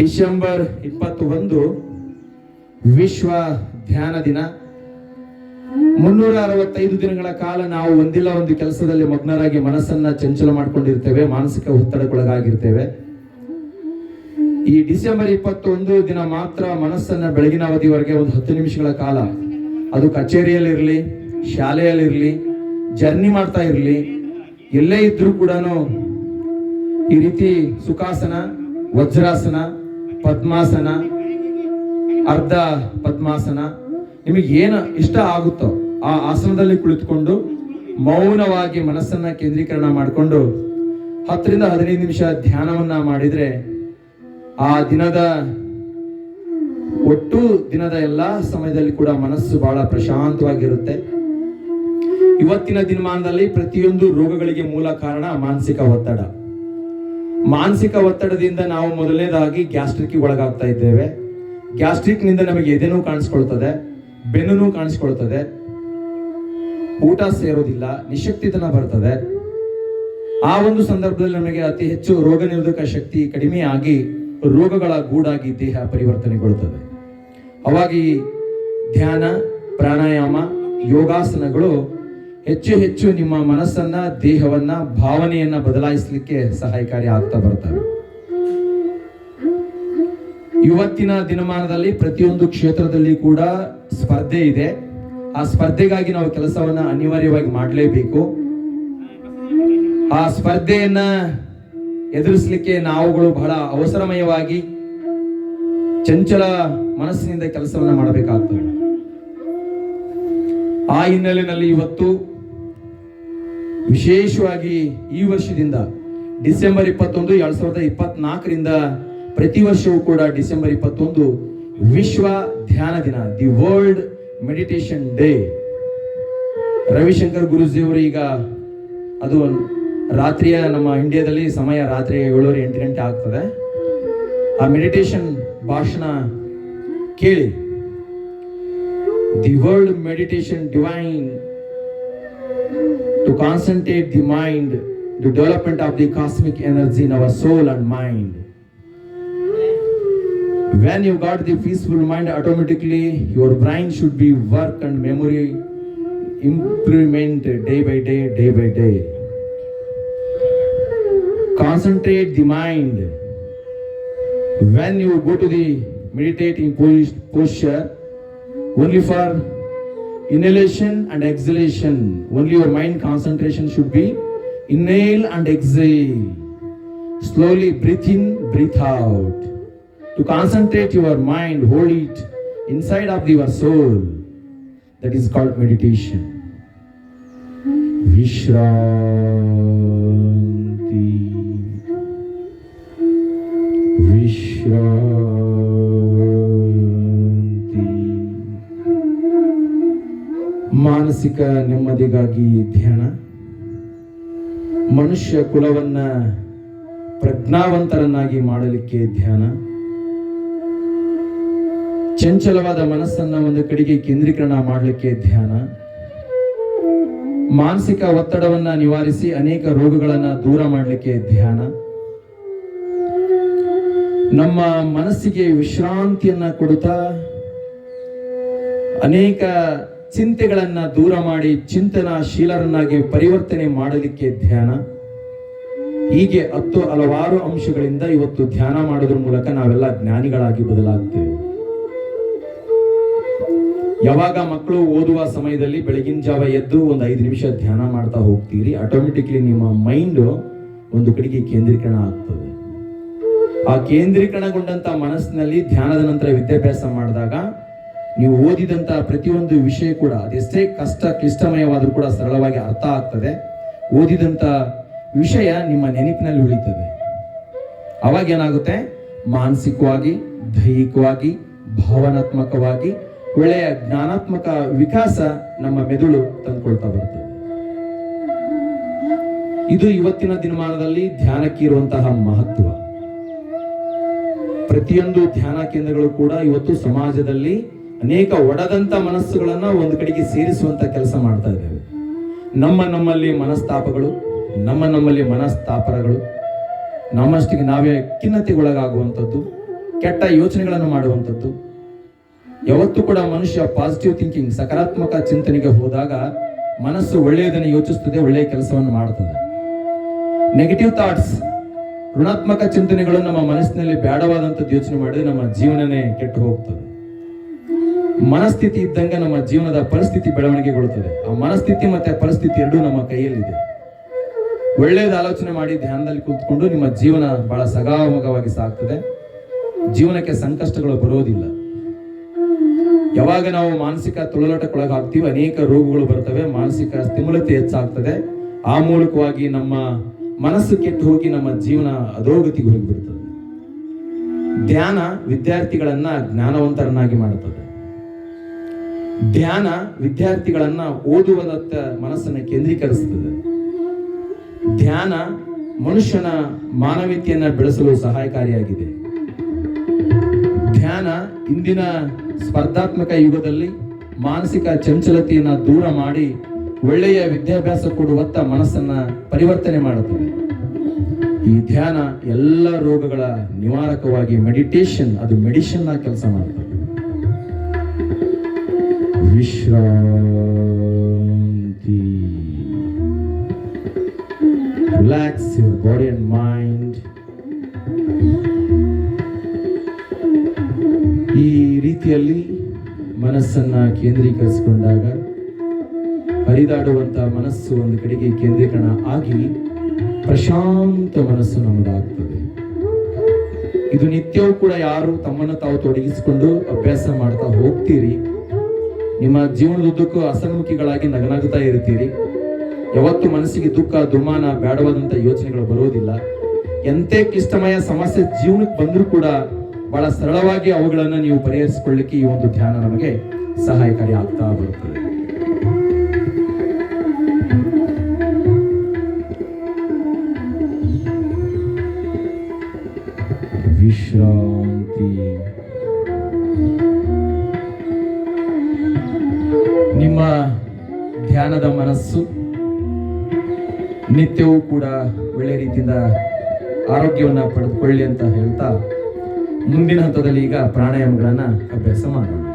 December 21 ವಿಶ್ವ ಧ್ಯಾನ ದಿನ. 365 ದಿನಗಳ ಕಾಲ ನಾವು ಒಂದಿಲ್ಲ ಒಂದು ಕೆಲಸದಲ್ಲಿ ಮಗ್ನರಾಗಿ ಮನಸ್ಸನ್ನ ಚಂಚಲ ಮಾಡ್ಕೊಂಡಿರ್ತೇವೆ, ಮಾನಸಿಕ ಒತ್ತಡಕ್ಕೊಳಗಾಗಿರ್ತೇವೆ. ಈ ಡಿಸೆಂಬರ್ 21 ದಿನ ಮಾತ್ರ ಮನಸ್ಸನ್ನ ಬೆಳಗಿನ ಅವಧಿವರೆಗೆ ಒಂದು 10 ನಿಮಿಷಗಳ ಕಾಲ, ಅದು ಕಚೇರಿಯಲ್ಲಿರಲಿ, ಶಾಲೆಯಲ್ಲಿರಲಿ, ಜರ್ನಿ ಮಾಡ್ತಾ ಇರಲಿ, ಎಲ್ಲೇ ಇದ್ರೂ ಕೂಡ ಈ ರೀತಿ ಸುಖಾಸನ, ವಜ್ರಾಸನ, ಪದ್ಮಾಸನ, ಅರ್ಧ ಪದ್ಮಾಸನ, ನಿಮಗೆ ಏನು ಇಷ್ಟ ಆಗುತ್ತೋ ಆ ಆಸನದಲ್ಲಿ ಕುಳಿತುಕೊಂಡು ಮೌನವಾಗಿ ಮನಸ್ಸನ್ನ ಕೇಂದ್ರೀಕರಣ ಮಾಡಿಕೊಂಡು 10 ರಿಂದ 15 ನಿಮಿಷ ಧ್ಯಾನವನ್ನ ಮಾಡಿದ್ರೆ ಆ ಒಟ್ಟು ದಿನದ ಎಲ್ಲಾ ಸಮಯದಲ್ಲಿ ಕೂಡ ಮನಸ್ಸು ಬಹಳ ಪ್ರಶಾಂತವಾಗಿರುತ್ತೆ. ಇವತ್ತಿನ ದಿನಮಾನದಲ್ಲಿ ಪ್ರತಿಯೊಂದು ರೋಗಗಳಿಗೆ ಮೂಲ ಕಾರಣ ಮಾನಸಿಕ ಒತ್ತಡ. ಮಾನಸಿಕ ಒತ್ತಡದಿಂದ ನಾವು ಮೊದಲನೇದಾಗಿ ಗ್ಯಾಸ್ಟ್ರಿಕ್ ಒಳಗಾಗ್ತಾ ಇದ್ದೇವೆ. ಗ್ಯಾಸ್ಟ್ರಿಕ್ ನಿಂದ ನಮಗೆ ಎದೆನೂ ಕಾಣಿಸ್ಕೊಳ್ತದೆ, ಬೆನ್ನು ಕಾಣಿಸ್ಕೊಳ್ತದೆ, ಊಟ ಸೇರೋದಿಲ್ಲ, ನಿಶಕ್ತಿತನ ಬರ್ತದೆ. ಆ ಒಂದು ಸಂದರ್ಭದಲ್ಲಿ ನಮಗೆ ಅತಿ ಹೆಚ್ಚು ರೋಗ ನಿರೋಧಕ ಶಕ್ತಿ ಕಡಿಮೆ ಆಗಿ ರೋಗಗಳ ಗೂಡಾಗಿ ದೇಹ ಪರಿವರ್ತನೆಗೊಳ್ಳುತ್ತದೆ. ಅವಾಗಿ ಧ್ಯಾನ, ಪ್ರಾಣಾಯಾಮ, ಯೋಗಾಸನಗಳು ಹೆಚ್ಚು ಹೆಚ್ಚು ನಿಮ್ಮ ಮನಸ್ಸನ್ನ, ದೇಹವನ್ನ, ಭಾವನೆಯನ್ನ ಬದಲಾಯಿಸಲಿಕ್ಕೆ ಸಹಾಯಕಾರಿ ಆಗ್ತಾ ಬರ್ತವೆ. ಇವತ್ತಿನ ದಿನಮಾನದಲ್ಲಿ ಪ್ರತಿಯೊಂದು ಕ್ಷೇತ್ರದಲ್ಲಿ ಕೂಡ ಸ್ಪರ್ಧೆ ಇದೆ. ಆ ಸ್ಪರ್ಧೆಗಾಗಿ ನಾವು ಕೆಲಸವನ್ನ ಅನಿವಾರ್ಯವಾಗಿ ಮಾಡಲೇಬೇಕು. ಆ ಸ್ಪರ್ಧೆಯನ್ನ ಎದುರಿಸಲಿಕ್ಕೆ ನಾವುಗಳು ಬಹಳ ಅವಸರಮಯವಾಗಿ ಚಂಚಲ ಮನಸ್ಸಿನಿಂದ ಕೆಲಸವನ್ನ ಮಾಡಬೇಕಾಗ್ತದೆ. ಆ ಹಿನ್ನೆಲೆಯಲ್ಲಿ ಇವತ್ತು ವಿಶೇಷವಾಗಿ ಈ ವರ್ಷದಿಂದ ಡಿಸೆಂಬರ್ 21, 2024ರಿಂದ ಪ್ರತಿ ವರ್ಷವೂ ಕೂಡ ಡಿಸೆಂಬರ್ 21 ವಿಶ್ವ ಧ್ಯಾನ ದಿನ, the world meditation day. Ravishankar ಗುರುಜಿಯವರು ಈಗ ಅದು ರಾತ್ರಿಯ ನಮ್ಮ ಇಂಡಿಯಾದಲ್ಲಿ ಸಮಯ ರಾತ್ರಿ 7:30, 8 ಗಂಟೆ ಆಗ್ತದೆ. ಆ ಮೆಡಿಟೇಷನ್ ಭಾಷಣ ಕೇಳಿ. The world meditation divine to concentrate the mind, the development of the cosmic energy in our soul and mind. When you got the peaceful mind, automatically your brain should be work and memory improvement day by day, day by day. Concentrate the mind. When you go to the meditating posture, only for inhalation and exhalation, only your mind concentration should be inhale and exhale. Slowly breathe in, breathe out. To concentrate your mind, hold it inside of your soul. That is called meditation. Vishranti, Vishranti. ಮಾನಸಿಕ ನೆಮ್ಮದಿಗಾಗಿ ಧ್ಯಾನ, ಮನುಷ್ಯ ಕುಲವನ್ನ ಪ್ರಜ್ಞಾವಂತರನ್ನಾಗಿ ಮಾಡಲಿಕ್ಕೆ ಧ್ಯಾನ, ಚಂಚಲವಾದ ಮನಸ್ಸನ್ನ ಒಂದು ಕಡೆಗೆ ಕೇಂದ್ರೀಕರಣ ಮಾಡಲಿಕ್ಕೆ ಧ್ಯಾನ, ಮಾನಸಿಕ ಒತ್ತಡವನ್ನ ನಿವಾರಿಸಿ ಅನೇಕ ರೋಗಗಳನ್ನ ದೂರ ಮಾಡಲಿಕ್ಕೆ ಧ್ಯಾನ, ನಮ್ಮ ಮನಸ್ಸಿಗೆ ವಿಶ್ರಾಂತಿಯನ್ನ ಕೊಡುತ್ತಾ ಅನೇಕ ಚಿಂತೆಗಳನ್ನ ದೂರ ಮಾಡಿ ಚಿಂತನಾಶೀಲರನ್ನಾಗಿ ಪರಿವರ್ತನೆ ಮಾಡಲಿಕ್ಕೆ ಧ್ಯಾನ. ಹೀಗೆ ಹಲವಾರು ಅಂಶಗಳಿಂದ ಇವತ್ತು ಧ್ಯಾನ ಮಾಡೋದ್ರ ಮೂಲಕ ನಾವೆಲ್ಲ ಜ್ಞಾನಿಗಳಾಗಿ ಬದಲಾಗ್ತೇವೆ. ಯಾವಾಗ ಮಕ್ಕಳು ಓದುವ ಸಮಯದಲ್ಲಿ ಬೆಳಗಿನ ಜಾವ ಎದ್ದು ಒಂದು 5 ನಿಮಿಷ ಧ್ಯಾನ ಮಾಡ್ತಾ ಹೋಗ್ತೀರಿ, ಆಟೋಮೆಟಿಕ್ಲಿ ನಿಮ್ಮ ಮೈಂಡ್ ಒಂದು ಕಡೆಗೆ ಕೇಂದ್ರೀಕರಣ ಆಗ್ತದೆ. ಆ ಕೇಂದ್ರೀಕರಣಗೊಂಡಂತ ಮನಸ್ಸಿನಲ್ಲಿ ಧ್ಯಾನದ ನಂತರ ವಿದ್ಯಾಭ್ಯಾಸ ಮಾಡಿದಾಗ ನೀವು ಓದಿದಂತ ಪ್ರತಿಯೊಂದು ವಿಷಯ ಕೂಡ ಅದೆಷ್ಟೇ ಕ್ಲಿಷ್ಟಮಯವಾದರೂ ಕೂಡ ಸರಳವಾಗಿ ಅರ್ಥ ಆಗ್ತದೆ. ಓದಿದಂತ ವಿಷಯ ನಿಮ್ಮ ನೆನಪಿನಲ್ಲಿ ಉಳಿತದೆ. ಅವಾಗ ಏನಾಗುತ್ತೆ, ಮಾನಸಿಕವಾಗಿ, ದೈಹಿಕವಾಗಿ, ಭಾವನಾತ್ಮಕವಾಗಿ ಒಳ್ಳೆಯ ಜ್ಞಾನಾತ್ಮಕ ವಿಕಾಸ ನಮ್ಮ ಮೆದುಳು ತಂದುಕೊಳ್ತಾ ಬರ್ತದೆ. ಇದು ಇವತ್ತಿನ ದಿನಮಾನದಲ್ಲಿ ಧ್ಯಾನಕ್ಕೆ ಇರುವಂತಹ ಮಹತ್ವ. ಪ್ರತಿಯೊಂದು ಧ್ಯಾನ ಕೇಂದ್ರಗಳು ಕೂಡ ಇವತ್ತು ಸಮಾಜದಲ್ಲಿ ಅನೇಕ ಒಡೆದಂತ ಮನಸ್ಸುಗಳನ್ನ ಒಂದು ಕಡೆಗೆ ಸೇರಿಸುವಂತ ಕೆಲಸ ಮಾಡ್ತಾ ಇದ್ದೇವೆ. ನಮ್ಮಲ್ಲಿ ಮನಸ್ತಾಪಗಳು, ನಮ್ಮಲ್ಲಿ ಮನಸ್ತಾಪರಗಳು, ನಮ್ಮಷ್ಟಿಗೆ ನಾವೇ ಖಿನ್ನತೆಗೊಳಗಾಗುವಂಥದ್ದು, ಕೆಟ್ಟ ಯೋಚನೆಗಳನ್ನು ಮಾಡುವಂಥದ್ದು. ಯಾವತ್ತೂ ಕೂಡ ಮನುಷ್ಯ ಪಾಸಿಟಿವ್ ಥಿಂಕಿಂಗ್, ಸಕಾರಾತ್ಮಕ ಚಿಂತನೆಗೆ ಹೋದಾಗ ಮನಸ್ಸು ಒಳ್ಳೆಯದನ್ನು ಯೋಚಿಸುತ್ತದೆ, ಒಳ್ಳೆಯ ಕೆಲಸವನ್ನು ಮಾಡುತ್ತದೆ. ನೆಗೆಟಿವ್ ಥಾಟ್ಸ್, ಋಣಾತ್ಮಕ ಚಿಂತನೆಗಳು ನಮ್ಮ ಮನಸ್ಸಿನಲ್ಲಿ ಬೇಡವಾದಂಥದ್ದು ಯೋಚನೆ ಮಾಡಿದ್ರೆ ನಮ್ಮ ಜೀವನನೇ ಕೆಟ್ಟು ಹೋಗ್ತದೆ. ಮನಸ್ಥಿತಿ ಇದ್ದಂಗೆ ನಮ್ಮ ಜೀವನದ ಪರಿಸ್ಥಿತಿ ಬೆಳವಣಿಗೆಗೊಳ್ಳುತ್ತದೆ. ಆ ಮನಸ್ಥಿತಿ ಮತ್ತೆ ಪರಿಸ್ಥಿತಿ ಎರಡೂ ನಮ್ಮ ಕೈಯಲ್ಲಿದೆ. ಒಳ್ಳೆಯದು ಆಲೋಚನೆ ಮಾಡಿ ಧ್ಯಾನದಲ್ಲಿ ಕುಳಿತುಕೊಂಡು ನಿಮ್ಮ ಜೀವನ ಬಹಳ ಸಗಾಮಗವಾಗಿ ಸಾಗ್ತದೆ. ಜೀವನಕ್ಕೆ ಸಂಕಷ್ಟಗಳು ಬರೋದಿಲ್ಲ. ಯಾವಾಗ ನಾವು ಮಾನಸಿಕ ತೊಳಲಾಟಕ್ಕೊಳಗಾಗ್ತೀವಿ ಅನೇಕ ರೋಗಗಳು ಬರ್ತವೆ, ಮಾನಸಿಕ ಸ್ಥಿಮುಲತೆ ಹೆಚ್ಚಾಗ್ತದೆ. ಆ ಮೂಲಕವಾಗಿ ನಮ್ಮ ಮನಸ್ಸು ಕೆಟ್ಟು ಹೋಗಿ ನಮ್ಮ ಜೀವನ ಅಧೋಗತಿಗೆ ಹೋಗಿಬಿಡ್ತದೆ. ಧ್ಯಾನ ವಿದ್ಯಾರ್ಥಿಗಳನ್ನ ಜ್ಞಾನವಂತರನ್ನಾಗಿ ಮಾಡುತ್ತದೆ. ಧ್ಯಾನ ವಿದ್ಯಾರ್ಥಿಗಳನ್ನ ಓದುವುದತ್ತ ಮನಸ್ಸನ್ನು ಕೇಂದ್ರೀಕರಿಸುತ್ತದೆ. ಧ್ಯಾನ ಮನುಷ್ಯನ ಮಾನವೀಯತೆಯನ್ನ ಬೆಳೆಸಲು ಸಹಾಯಕಾರಿಯಾಗಿದೆ. ಧ್ಯಾನ ಇಂದಿನ ಸ್ಪರ್ಧಾತ್ಮಕ ಯುಗದಲ್ಲಿ ಮಾನಸಿಕ ಚಂಚಲತೆಯನ್ನು ದೂರ ಮಾಡಿ ಒಳ್ಳೆಯ ವಿದ್ಯಾಭ್ಯಾಸ ಕೊಡುವತ್ತ ಮನಸ್ಸನ್ನ ಪರಿವರ್ತನೆ ಮಾಡುತ್ತದೆ. ಈ ಧ್ಯಾನ ಎಲ್ಲ ರೋಗಗಳ ನಿವಾರಕವಾಗಿ ಮೆಡಿಟೇಷನ್, ಅದು ಮೆಡಿಸಿನ್ ಆಗಿ ಕೆಲಸ ಮಾಡುತ್ತದೆ. ವಿಶ್ರಾಂತಿ. Relax your body and mind. ಈ ರೀತಿಯಲ್ಲಿ ಮನಸ್ಸನ್ನ ಕೇಂದ್ರೀಕರಿಸಿಕೊಂಡಾಗ ಹರಿದಾಡುವಂತಹ ಮನಸ್ಸು ಒಂದು ಕಡೆಗೆ ಕೇಂದ್ರೀಕರಣ ಆಗಿ ಪ್ರಶಾಂತ ಮನಸ್ಸು ನಮ್ಮದಾಗ್ತದೆ. ಇದು ನಿತ್ಯವೂ ಕೂಡ ಯಾರು ತಮ್ಮನ್ನು ತಾವು ತೊಡಗಿಸಿಕೊಂಡು ಅಭ್ಯಾಸ ಮಾಡ್ತಾ ಹೋಗ್ತೀರಿ, ನಿಮ್ಮ ಜೀವನದುದ್ದಕ್ಕೂ ಹಸನ್ಮುಖಿಗಳಾಗಿ ನಗನಾಗುತ್ತಾ ಇರ್ತೀರಿ. ಯಾವತ್ತು ಮನಸ್ಸಿಗೆ ದುಃಖ, ದುಮಾನ, ಬೇಡವಾದಂಥ ಯೋಚನೆಗಳು ಬರೋದಿಲ್ಲ. ಎಂತೆ ಕ್ಲಿಷ್ಟಮಯ ಸಮಸ್ಯೆ ಜೀವನಕ್ಕೆ ಬಂದರೂ ಕೂಡ ಬಹಳ ಸರಳವಾಗಿ ಅವುಗಳನ್ನು ನೀವು ಪರಿಹರಿಸಿಕೊಳ್ಳಿಕ್ಕೆ ಈ ಒಂದು ಧ್ಯಾನ ನಮಗೆ ಸಹಾಯಕಾರಿ ಆಗ್ತಾ ಬರುತ್ತದೆ. ವಿಶ್ರಾಂತಿ. ನಿಮ್ಮ ಧ್ಯಾನದ ಮನಸ್ಸು ನಿತ್ಯವೂ ಕೂಡ ಒಳ್ಳೆಯ ರೀತಿಯಿಂದ ಆರೋಗ್ಯವನ್ನು ಪಡೆದುಕೊಳ್ಳಿ ಅಂತ ಹೇಳ್ತಾ ಮುಂದಿನ ಹಂತದಲ್ಲಿ ಈಗ ಪ್ರಾಣಾಯಾಮಗಳನ್ನು ಅಭ್ಯಾಸ ಮಾಡೋಣ.